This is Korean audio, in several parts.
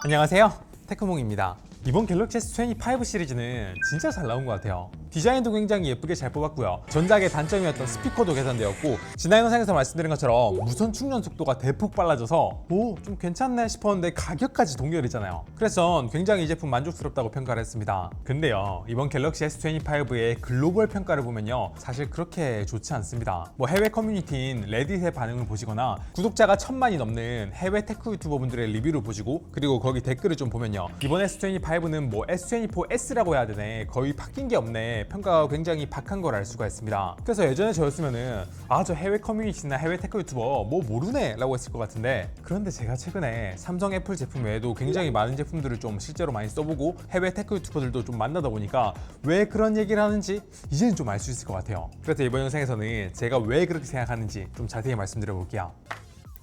안녕하세요, 테크몽입니다. 이번 갤럭시 S25 시리즈는 진짜 잘 나온 것 같아요. 디자인도 굉장히 예쁘게 잘 뽑았고요. 전작의 단점이었던 스피커도 개선되었고, 지난 영상에서 말씀드린 것처럼 무선 충전 속도가 대폭 빨라져서 좀 괜찮네 싶었는데 가격까지 동결이잖아요. 그래서 굉장히 이 제품 만족스럽다고 평가를 했습니다. 근데요, 이번 갤럭시 S25의 글로벌 평가를 보면요, 사실 그렇게 좋지 않습니다. 해외 커뮤니티인 레딧의 반응을 보시거나 구독자가 1000만이 넘는 해외 테크 유튜버분들의 리뷰를 보시고, 그리고 거기 댓글을 좀 보면요, 이번 S25는 S24S라고 해야 되네, 거의 바뀐 게 없네, 평가가 굉장히 박한 걸 알 수가 있습니다. 그래서 예전에 저였으면은 저 해외 커뮤니티나 해외 테크 유튜버 모르네 라고 했을 것 같은데, 그런데 제가 최근에 삼성 애플 제품 외에도 굉장히 많은 제품들을 좀 실제로 많이 써보고 해외 테크 유튜버들도 좀 만나다 보니까 왜 그런 얘기를 하는지 이제는 좀 알 수 있을 것 같아요. 그래서 이번 영상에서는 제가 왜 그렇게 생각하는지 좀 자세히 말씀드려 볼게요.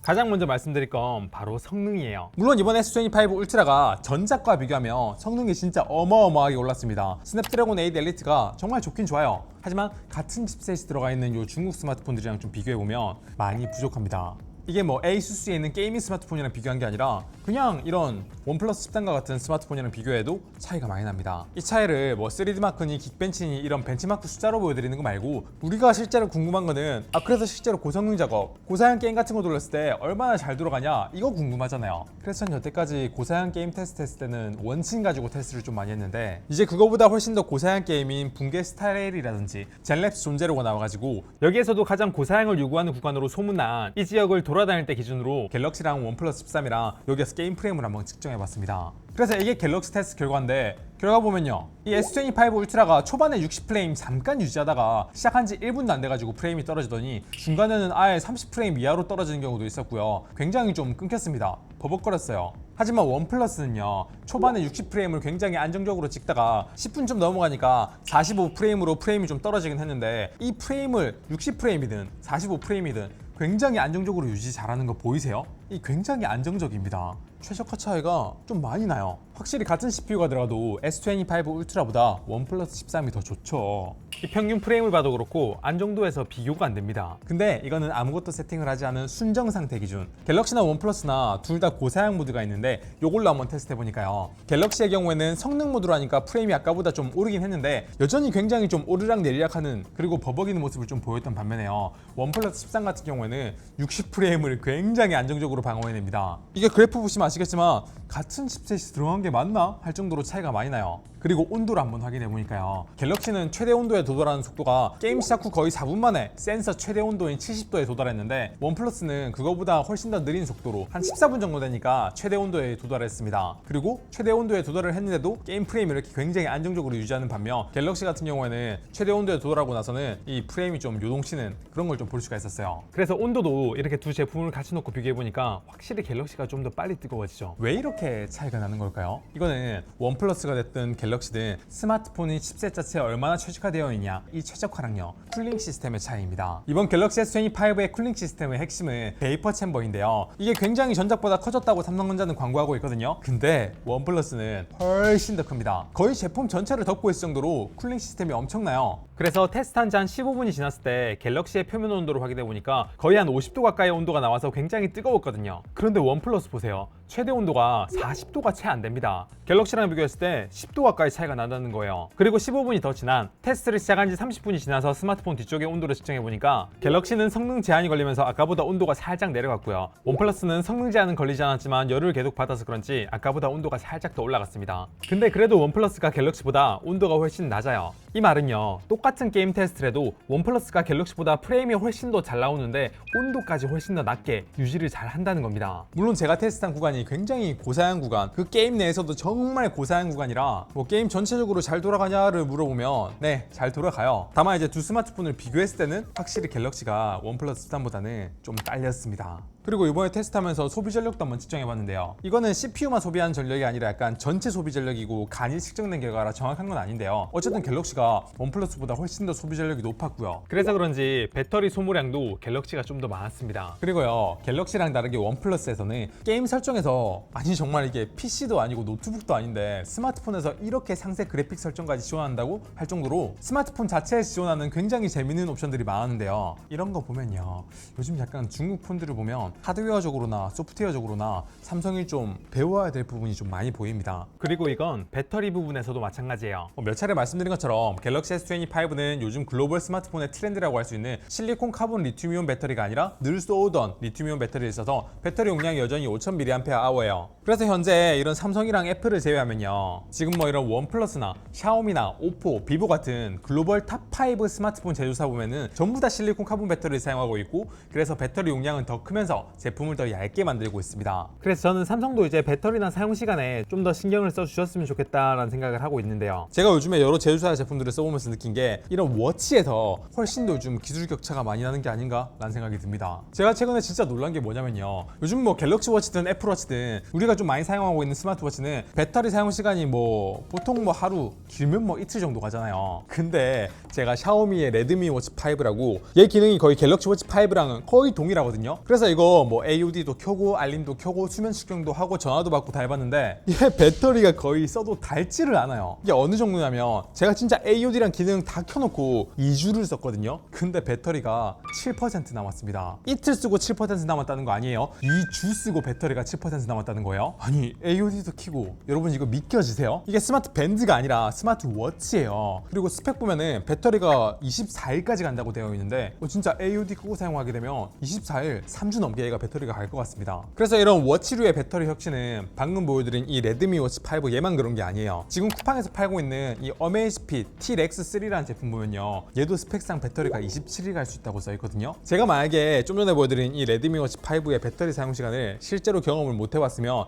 가장 먼저 말씀드릴 건 바로 성능이에요. 물론 이번 S25 울트라가 전작과 비교하면 성능이 진짜 어마어마하게 올랐습니다. 스냅드래곤 8 엘리트가 정말 좋긴 좋아요. 하지만 같은 칩셋이 들어가 있는 요 중국 스마트폰들이랑 좀 비교해보면 많이 부족합니다. 이게 에이수스에 있는 게이밍 스마트폰이랑 비교한 게 아니라 그냥 이런 원플러스 13과 같은 스마트폰이랑 비교해도 차이가 많이 납니다. 이 차이를 3D 마크니 긱벤치니 이런 벤치마크 숫자로 보여드리는 거 말고, 우리가 실제로 궁금한 거는 그래서 실제로 고성능 작업, 고사양 게임 같은 거 돌렸을 때 얼마나 잘 돌아가냐, 이거 궁금하잖아요. 그래서 전 여태까지 고사양 게임 테스트 했을 때는 원친 가지고 테스트를 좀 많이 했는데, 이제 그거보다 훨씬 더 고사양 게임인 붕괴 스타레일이라든지 젠랩스 존제로가 나와가지고, 여기에서도 가장 고사양을 요구하는 구간으로 소문난 이 지역을 돌아다닐 때 기준으로 갤럭시랑 원플러스 13이랑 여기에서 게임 프레임을 한번 측정해봤습니다. 그래서 이게 갤럭시 테스트 결과인데, 결과 보면요, 이 S25 울트라가 초반에 60프레임 잠깐 유지하다가 시작한 지 1분도 안 돼가지고 프레임이 떨어지더니 중간에는 아예 30프레임 이하로 떨어지는 경우도 있었고요. 굉장히 좀 끊겼습니다. 버벅거렸어요. 하지만 원플러스는요, 초반에 60프레임을 굉장히 안정적으로 찍다가 10분 좀 넘어가니까 45프레임으로 프레임이 좀 떨어지긴 했는데, 이 프레임을 60프레임이든 45프레임이든 굉장히 안정적으로 유지 잘하는 거 보이세요? 이 굉장히 안정적입니다. 최저가 차이가 좀 많이 나요. 확실히 같은 CPU가 들어가도 S25 울트라보다 원플러스 13이 더 좋죠. 이 평균 프레임을 봐도 그렇고 안정도에서 비교가 안 됩니다. 근데 이거는 아무것도 세팅을 하지 않은 순정 상태 기준. 갤럭시나 원플러스나 둘 다 고사양 모드가 있는데, 요걸로 한번 테스트 해보니까요, 갤럭시의 경우에는 성능 모드로 하니까 프레임이 아까보다 좀 오르긴 했는데 여전히 굉장히 좀 오르락 내리락하는, 그리고 버벅이는 모습을 좀 보였던 반면에요, 원플러스 13 같은 경우에는 60프레임을 굉장히 안정적으로 방어해냅니다. 이게 그래프 보시면 아시겠지만 같은 칩셋이 들어간 게 맞나? 할 정도로 차이가 많이 나요. 그리고 온도를 한번 확인해 보니까요, 갤럭시는 최대 온도에 도달하는 속도가 게임 시작 후 거의 4분 만에 센서 최대 온도인 70도에 도달했는데, 원플러스는 그거보다 훨씬 더 느린 속도로 한 14분 정도 되니까 최대 온도에 도달했습니다. 그리고 최대 온도에 도달을 했는데도 게임 프레임을 이렇게 굉장히 안정적으로 유지하는 반면, 갤럭시 같은 경우에는 최대 온도에 도달하고 나서는 이 프레임이 좀 요동치는 그런 걸 좀 볼 수가 있었어요. 그래서 온도도 이렇게 두 제품을 같이 놓고 비교해 보니까 확실히 갤럭시가 좀 더 빨리 뜨거워지죠. 왜 이렇게 차이가 나는 걸까요? 이거는 원플러스가 됐든 갤럭시든 스마트폰의 칩셋 자체에 얼마나 최적화되어 있냐, 이 최적화랑요, 쿨링 시스템의 차이입니다. 이번 갤럭시 S25의 쿨링 시스템의 핵심은 베이퍼 챔버인데요, 이게 굉장히 전작보다 커졌다고 삼성전자는 광고하고 있거든요. 근데 원플러스는 훨씬 더 큽니다. 거의 제품 전체를 덮고 있을 정도로 쿨링 시스템이 엄청나요. 그래서 테스트한 지 한 15분이 지났을 때 갤럭시의 표면 온도를 확인해 보니까 거의 한 50도 가까이 온도가 나와서 굉장히 뜨거웠거든요. 그런데 원플러스 보세요, 최대 온도가 40도가 채 안 됩니다. 갤럭시랑 비교했을 때 10도 가까이 차이가 난다는 거예요. 그리고 15분이 더 지난 테스트를 시작한 지 30분이 지나서 스마트폰 뒤쪽의 온도를 측정해 보니까 갤럭시는 성능 제한이 걸리면서 아까보다 온도가 살짝 내려갔고요, 원플러스는 성능 제한은 걸리지 않았지만 열을 계속 받아서 그런지 아까보다 온도가 살짝 더 올라갔습니다. 근데 그래도 원플러스가 갤럭시보다 온도가 훨씬 낮아요. 이 말은요, 똑같은 게임 테스트를 해도 원플러스가 갤럭시보다 프레임이 훨씬 더 잘 나오는데 온도까지 훨씬 더 낮게 유지를 잘 한다는 겁니다. 물론 제가 테스트한 구간이 굉장히 고사양 구간, 그 게임 내에서도 정말 고사양 구간이라 게임 전체적으로 잘 돌아가냐를 물어보면 네, 잘 돌아가요. 다만 이제 두 스마트폰을 비교했을 때는 확실히 갤럭시가 원플러스 13보다는 좀 딸렸습니다. 그리고 이번에 테스트하면서 소비 전력도 한번 측정해봤는데요, 이거는 CPU만 소비한 전력이 아니라 약간 전체 소비 전력이고 간이 측정된 결과라 정확한 건 아닌데요, 어쨌든 갤럭시가 원플러스보다 훨씬 더 소비 전력이 높았고요. 그래서 그런지 배터리 소모량도 갤럭시가 좀 더 많았습니다. 그리고요, 갤럭시랑 다르게 원플러스에서는 게임 설정에서, 아니 정말 이게 PC도 아니고 노트북도 아닌데 스마트폰에서 이렇게 상세 그래픽 설정까지 지원한다고 할 정도로 스마트폰 자체에서 지원하는 굉장히 재밌는 옵션들이 많은데요, 이런 거 보면요, 요즘 약간 중국 폰들을 보면 하드웨어적으로나 소프트웨어적으로나 삼성이 좀 배워야 될 부분이 좀 많이 보입니다. 그리고 이건 배터리 부분에서도 마찬가지예요. 몇 차례 말씀드린 것처럼 갤럭시 S25는 요즘 글로벌 스마트폰의 트렌드라고 할 수 있는 실리콘 카본 리튬이온 배터리가 아니라 늘 쏘던 리튬이온 배터리를 써서 배터리 용량이 여전히 5000mAh예요. 그래서 현재 이런 삼성이랑 애플을 제외하면요, 지금 뭐 이런 원플러스나 샤오미나 오포, 비보 같은 글로벌 탑5 스마트폰 제조사 보면은 전부 다 실리콘 카본 배터리를 사용하고 있고, 그래서 배터리 용량은 더 크면서 제품을 더 얇게 만들고 있습니다. 그래서 저는 삼성도 이제 배터리나 사용 시간에 좀 더 신경을 써주셨으면 좋겠다라는 생각을 하고 있는데요. 제가 요즘에 여러 제조사 제품들을 써보면서 느낀 게 이런 워치에서 훨씬 더 요즘 기술 격차가 많이 나는 게 아닌가라는 생각이 듭니다. 제가 최근에 진짜 놀란 게 뭐냐면요, 요즘 뭐 갤럭시 워치든 애플 워치든 우리가 좀 많이 사용하고 있는 스마트워치는 배터리 사용 시간이 뭐 보통 뭐 하루, 길면 뭐 이틀 정도 가잖아요. 근데 제가 샤오미의 레드미 워치 5라고, 얘 기능이 거의 갤럭시 워치 5랑은 거의 동일하거든요. 그래서 이거 뭐 AUD도 켜고 알림도 켜고 수면 측정도 하고 전화도 받고 다 해봤는데 얘 배터리가 거의 써도 닳지를 않아요. 이게 어느 정도냐면 제가 진짜 AUD랑 기능 다 켜놓고 2주를 썼거든요. 근데 배터리가 7% 남았습니다. 이틀 쓰고 7% 남았다는 거 아니에요? 2주 쓰고 배터리가 7% 남았다는 거예요? 아니, AUD도 켜고, 여러분 이거 믿겨지세요? 이게 스마트 밴드가 아니라 스마트 워치예요. 그리고 스펙 보면은 배터리가 24일까지 간다고 되어 있는데 진짜 AUD 끄고 사용하게 되면 24일, 3주 넘게 얘가 배터리가 갈 것 같습니다. 그래서 이런 워치류의 배터리 혁신은 방금 보여드린 이 레드미 워치 5 얘만 그런 게 아니에요. 지금 쿠팡에서 팔고 있는 이 어메이지핏 T-Rex3라는 제품 보면요, 얘도 스펙상 배터리가 27일 갈 수 있다고 써있거든요. 제가 만약에 좀 전에 보여드린 이 레드미 워치 5의 배터리 사용 시간을 실제로 경험을 못 해봤으면,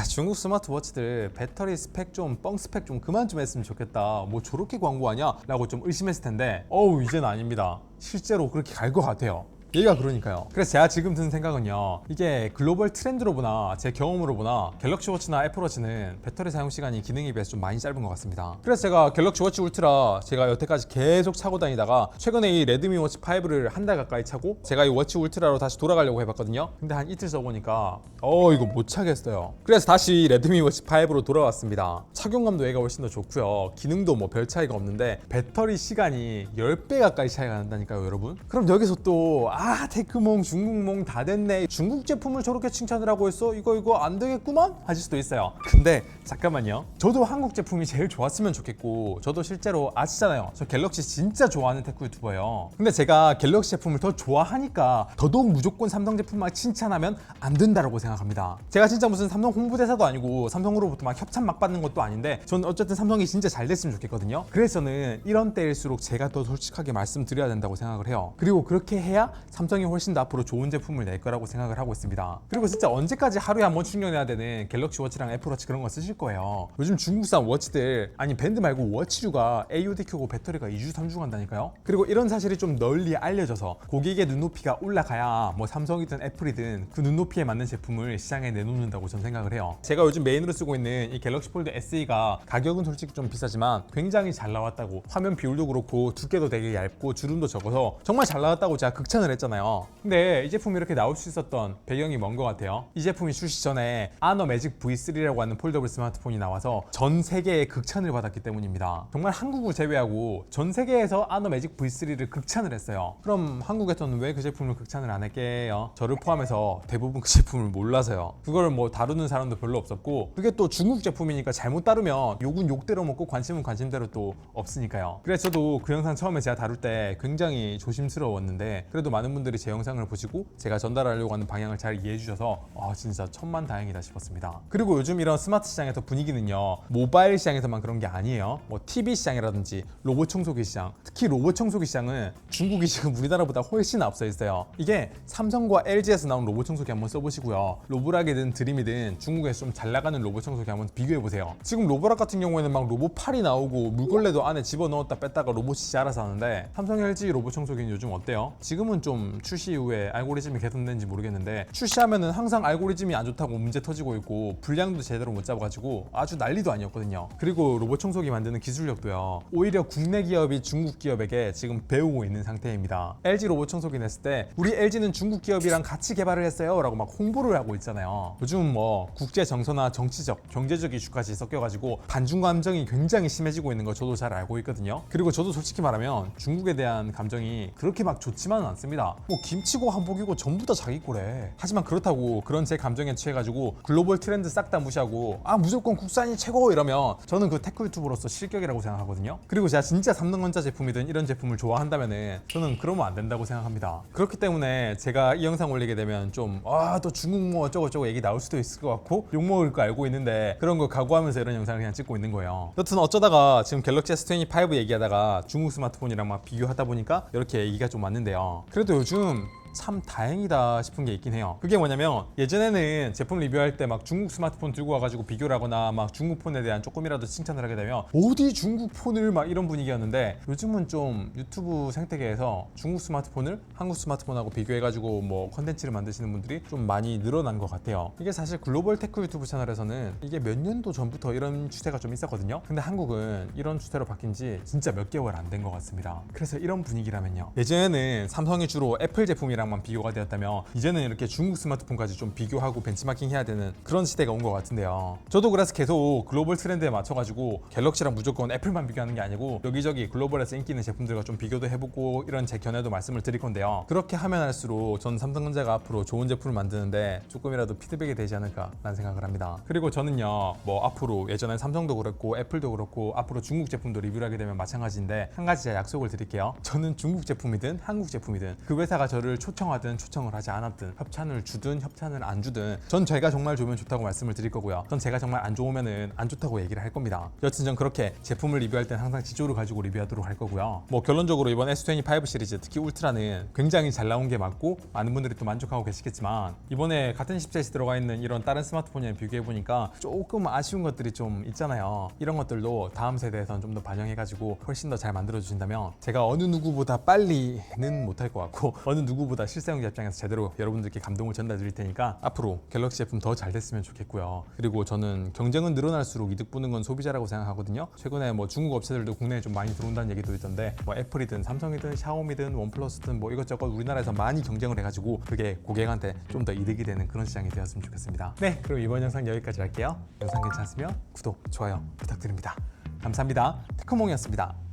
중국 스마트워치들 배터리 스펙 좀 뻥 스펙 좀 그만 좀 했으면 좋겠다, 뭐 저렇게 광고하냐 라고 좀 의심했을 텐데, 이제는 아닙니다. 실제로 그렇게 갈 것 같아요. 얘가 그러니까요. 그래서 제가 지금 드는 생각은요, 이게 글로벌 트렌드로 보나 제 경험으로 보나 갤럭시 워치나 애플 워치는 배터리 사용 시간이 기능에 비해서 좀 많이 짧은 것 같습니다. 그래서 제가 갤럭시 워치 울트라 제가 여태까지 계속 차고 다니다가 최근에 이 레드미 워치 5를 한 달 가까이 차고 제가 이 워치 울트라로 다시 돌아가려고 해봤거든요. 근데 한 이틀 써보니까 이거 못 차겠어요. 그래서 다시 레드미 워치 5로 돌아왔습니다. 착용감도 얘가 훨씬 더 좋고요, 기능도 뭐 별 차이가 없는데 배터리 시간이 10배 가까이 차이가 난다니까요, 여러분. 그럼 여기서 또 테크몽, 중국몽 다 됐네, 중국 제품을 저렇게 칭찬을 하고 있어, 이거 안 되겠구만 하실 수도 있어요. 근데 잠깐만요, 저도 한국 제품이 제일 좋았으면 좋겠고, 저도 실제로 아시잖아요, 저 갤럭시 진짜 좋아하는 테크 유튜버예요. 근데 제가 갤럭시 제품을 더 좋아하니까 더더욱 무조건 삼성 제품만 칭찬하면 안 된다고 생각합니다. 제가 진짜 무슨 삼성 홍보대사도 아니고 삼성으로부터 막 협찬 막 받는 것도 아닌데, 전 어쨌든 삼성이 진짜 잘 됐으면 좋겠거든요. 그래서 저는 이런 때일수록 제가 더 솔직하게 말씀드려야 된다고 생각을 해요. 그리고 그렇게 해야 삼성이 훨씬 더 앞으로 좋은 제품을 낼 거라고 생각을 하고 있습니다. 그리고 진짜 언제까지 하루에 한 번 충전해야 되는 갤럭시 워치랑 애플 워치 그런 거 쓰실 거예요? 요즘 중국산 워치들, 아니 밴드 말고 워치류가 AUD 켜고 배터리가 2주 3주 간다니까요. 그리고 이런 사실이 좀 널리 알려져서 고객의 눈높이가 올라가야 뭐 삼성이든 애플이든 그 눈높이에 맞는 제품을 시장에 내놓는다고 저는 생각을 해요. 제가 요즘 메인으로 쓰고 있는 이 갤럭시 폴드 SE가 가격은 솔직히 좀 비싸지만 굉장히 잘 나왔다고, 화면 비율도 그렇고 두께도 되게 얇고 주름도 적어서 정말 잘 나왔다고 제가 극찬을 했잖아요. 근데 이 제품이 이렇게 나올 수 있었던 배경이 뭔 것 같아요? 이 제품이 출시 전에 아너 매직 V3라고 하는 폴더블 스마트폰이 나와서 전 세계의 극찬을 받았기 때문입니다. 정말 한국을 제외하고 전 세계에서 아너 매직 V3를 극찬을 했어요. 그럼 한국에서는 왜 그 제품을 극찬을 안 할게요? 저를 포함해서 대부분 그 제품을 몰라서요. 그걸 뭐 다루는 사람도 별로 없었고, 그게 또 중국 제품이니까 잘못 다루면 욕은 욕대로 먹고 관심은 관심대로 또 없으니까요. 그래서 저도 그 영상 처음에 제가 다룰 때 굉장히 조심스러웠는데, 그래도 많은 분들이 제 영상을 보시고 제가 전달하려고 하는 방향을 잘 이해해 주셔서 진짜 천만다행이다 싶었습니다. 그리고 요즘 이런 스마트 시장에서 분위기는요, 모바일 시장에서만 그런 게 아니에요. 뭐 TV 시장이라든지 로봇 청소기 시장, 특히 로봇 청소기 시장은 중국이 지금 우리나라보다 훨씬 앞서 있어요. 이게 삼성과 LG에서 나온 로봇 청소기 한번 써보시고요, 로보락이든 드림이든 중국에서 좀 잘 나가는 로봇 청소기 한번 비교해보세요. 지금 로보락 같은 경우에는 막 로봇 팔이 나오고 물걸레도 안에 집어넣었다 뺐다가 로봇이 알아서 하는데, 삼성 LG 로봇 청소기는 요즘 어때요? 지금은 좀 출시 이후에 알고리즘이 개선된지 모르겠는데, 출시하면은 항상 알고리즘이 안 좋다고 문제 터지고 있고 분량도 제대로 못 잡아가지고 아주 난리도 아니었거든요. 그리고 로봇 청소기 만드는 기술력도요, 오히려 국내 기업이 중국 기업에게 지금 배우고 있는 상태입니다. LG 로봇 청소기 냈을 때 우리 LG는 중국 기업이랑 같이 개발을 했어요 라고 막 홍보를 하고 있잖아요. 요즘 뭐 국제 정서나 정치적, 경제적 이슈까지 섞여가지고 반중 감정이 굉장히 심해지고 있는 거 저도 잘 알고 있거든요. 그리고 저도 솔직히 말하면 중국에 대한 감정이 그렇게 막 좋지만은 않습니다. 있습니다. 뭐 김치고 한복이고 전부 다 자기 거래. 하지만 그렇다고 그런 제 감정에 취해가지고 글로벌 트렌드 싹 다 무시하고 무조건 국산이 최고 이러면 저는 그 테크 유튜버로서 실격이라고 생각하거든요. 그리고 제가 진짜 삼성전자 제품이든 이런 제품을 좋아한다면은 저는 그러면 안 된다고 생각합니다. 그렇기 때문에 제가 이 영상 올리게 되면 좀 또 중국 뭐 어쩌고저쩌고 얘기 나올 수도 있을 것 같고 욕먹을 거 알고 있는데 그런 거 각오하면서 이런 영상을 그냥 찍고 있는 거예요. 여튼 어쩌다가 지금 갤럭시 S25 얘기하다가 중국 스마트폰이랑 막 비교하다 보니까 이렇게 얘기가 좀 왔는데요. 그래도 요즘 참 다행이다 싶은 게 있긴 해요. 그게 뭐냐면 예전에는 제품 리뷰할 때 막 중국 스마트폰 들고 와가지고 비교를 하거나 막 중국 폰에 대한 조금이라도 칭찬을 하게 되면 어디 중국 폰을 막 이런 분위기였는데 요즘은 좀 유튜브 생태계에서 중국 스마트폰을 한국 스마트폰하고 비교해가지고 뭐 컨텐츠를 만드시는 분들이 좀 많이 늘어난 것 같아요. 이게 사실 글로벌 테크 유튜브 채널에서는 이게 몇 년도 전부터 이런 추세가 좀 있었거든요. 근데 한국은 이런 추세로 바뀐 지 진짜 몇 개월 안 된 것 같습니다. 그래서 이런 분위기라면요. 예전에는 삼성이 주로 애플 제품이랑만 비교가 되었다면 이제는 이렇게 중국 스마트폰까지 좀 비교하고 벤치마킹 해야 되는 그런 시대가 온 것 같은데요. 저도 그래서 계속 글로벌 트렌드에 맞춰가지고 갤럭시랑 무조건 애플만 비교하는 게 아니고 여기저기 글로벌에서 인기 있는 제품들과 좀 비교도 해보고 이런 제 견해도 말씀을 드릴 건데요. 그렇게 하면 할수록 전 삼성전자가 앞으로 좋은 제품을 만드는데 조금이라도 피드백이 되지 않을까 라는 생각을 합니다. 그리고 저는요 뭐 앞으로 예전엔 삼성도 그렇고 애플도 그렇고 앞으로 중국 제품도 리뷰를 하게 되면 마찬가지인데 한 가지 제가 약속을 드릴게요. 저는 중국 제품이든 한국 제품이든 그 회사가 저를 초청하든 초청을 하지 않았든 협찬을 주든 협찬을 안 주든 전 제가 정말 좋으면 좋다고 말씀을 드릴 거고요. 전 제가 정말 안 좋으면은 안 좋다고 얘기를 할 겁니다. 여튼 전 그렇게 제품을 리뷰할 땐 항상 지조를 가지고 리뷰하도록 할 거고요. 뭐 결론적으로 이번 S25 시리즈 특히 울트라는 굉장히 잘 나온 게 맞고 많은 분들이 또 만족하고 계시겠지만 이번에 같은 칩셋이 들어가 있는 이런 다른 스마트폰이랑 비교해 보니까 조금 아쉬운 것들이 좀 있잖아요. 이런 것들도 다음 세대에선 좀 더 반영해가지고 훨씬 더 잘 만들어 주신다면 제가 어느 누구보다 빨리는 못할 것 같고 어느 누구보다 실사용자 입장에서 제대로 여러분들께 감동을 전달 드릴 테니까 앞으로 갤럭시 제품 더 잘 됐으면 좋겠고요. 그리고 저는 경쟁은 늘어날수록 이득 보는 건 소비자라고 생각하거든요. 최근에 뭐 중국 업체들도 국내에 좀 많이 들어온다는 얘기도 있던데 뭐 애플이든 삼성이든 샤오미든 원플러스든 뭐 이것저것 우리나라에서 많이 경쟁을 해가지고 그게 고객한테 좀 더 이득이 되는 그런 시장이 되었으면 좋겠습니다. 네, 그럼 이번 영상 여기까지 할게요. 영상 괜찮으면 구독, 좋아요 부탁드립니다. 감사합니다. 테크몽이었습니다.